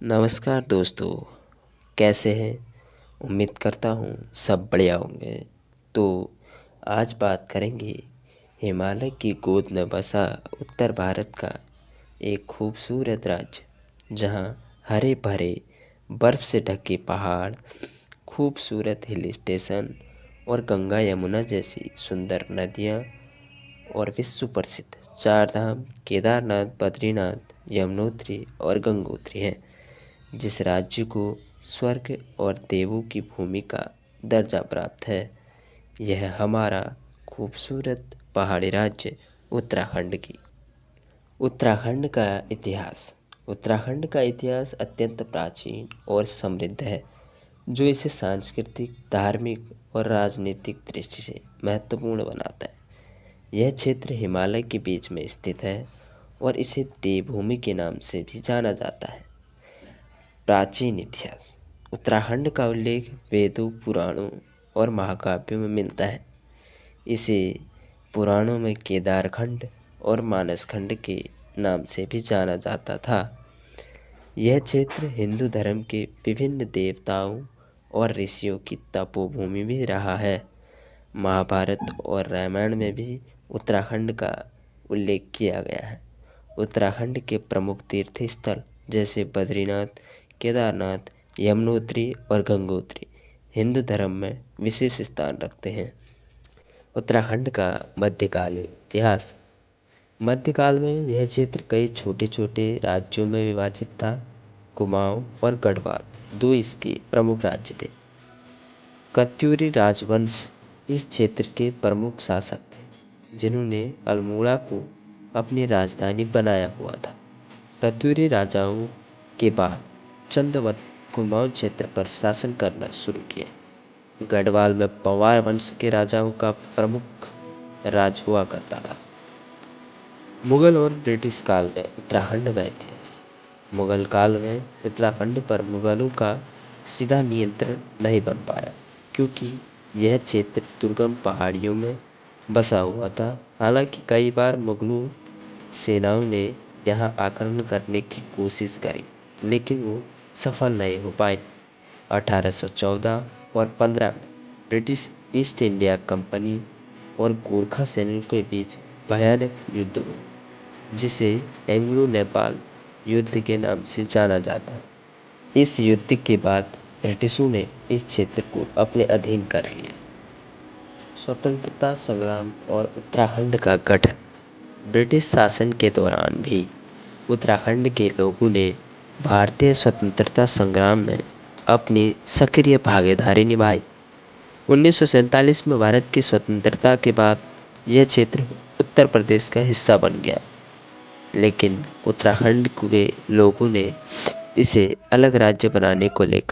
नमस्कार दोस्तों। कैसे हैं? उम्मीद करता हूँ सब बढ़िया होंगे। तो आज बात करेंगे हिमालय की गोद में बसा उत्तर भारत का एक खूबसूरत राज्य, जहाँ हरे भरे बर्फ़ से ढके पहाड़, खूबसूरत हिल स्टेशन और गंगा यमुना जैसी सुंदर नदियाँ और विश्व प्रसिद्ध चार धाम केदारनाथ, बद्रीनाथ, यमुनोत्री और गंगोत्री हैं। जिस राज्य को स्वर्ग और देवों की भूमि का दर्जा प्राप्त है, यह हमारा खूबसूरत पहाड़ी राज्य उत्तराखंड की। उत्तराखंड का इतिहास अत्यंत प्राचीन और समृद्ध है, जो इसे सांस्कृतिक, धार्मिक और राजनीतिक दृष्टि से महत्वपूर्ण बनाता है। यह क्षेत्र हिमालय के बीच में स्थित है और इसे देवभूमि के नाम से भी जाना जाता है। प्राचीन इतिहास। उत्तराखंड का उल्लेख वेदों, पुराणों और महाकाव्यों में मिलता है। इसे पुराणों में केदारखंड और मानसखंड के नाम से भी जाना जाता था। यह क्षेत्र हिंदू धर्म के विभिन्न देवताओं और ऋषियों की तपोभूमि भी रहा है। महाभारत और रामायण में भी उत्तराखंड का उल्लेख किया गया है। उत्तराखंड के प्रमुख तीर्थ स्थल जैसे बद्रीनाथ, केदारनाथ, यमुनोत्री और गंगोत्री हिंदू धर्म में विशेष स्थान रखते हैं। उत्तराखंड का मध्यकालीन इतिहास। मध्यकाल में यह क्षेत्र कई छोटे छोटे राज्यों में विभाजित था। कुमाऊं और गढ़वाल दो इसके प्रमुख राज्य थे। कत्यूरी राजवंश इस क्षेत्र के प्रमुख शासक थे, जिन्होंने अल्मोड़ा को अपनी राजधानी बनाया हुआ था। कत्यूरी राजाओं के बाद चंदवत कुमाऊं क्षेत्र पर शासन करना शुरू किया। गढ़वाल में पंवार वंश के राजाओं का प्रमुख राज हुआ करता था। मुगल और ब्रिटिश काल में उत्तराखंड का इतिहास। मुगल काल में उत्तराखंड पर मुगलों का सीधा नियंत्रण नहीं बन पाया, क्योंकि यह क्षेत्र दुर्गम पहाड़ियों में बसा हुआ था। हालांकि कई बार मुगलों सेनाओं ने यहाँ आक्रमण करने की कोशिश करी, लेकिन वो सफल नहीं हो पाए। 1814 और 15 में ब्रिटिश ईस्ट इंडिया कंपनी और गोरखा सैनिकों के बीच भयानक युद्ध हुआ, जिसे एंग्लो नेपाल युद्ध के नाम से जाना जाता है। इस युद्ध के बाद ब्रिटिशों ने इस क्षेत्र को अपने अधीन कर लिया। स्वतंत्रता संग्राम और उत्तराखंड का गठन। ब्रिटिश शासन के दौरान भी उत्तराखंड के लोगों ने भारतीय स्वतंत्रता संग्राम में अपनी सक्रिय भागीदारी निभाई। 1947 में भारत की स्वतंत्रता के बाद यह क्षेत्र उत्तर प्रदेश का हिस्सा बन गया, लेकिन उत्तराखंड के लोगों ने इसे अलग राज्य बनाने को लेकर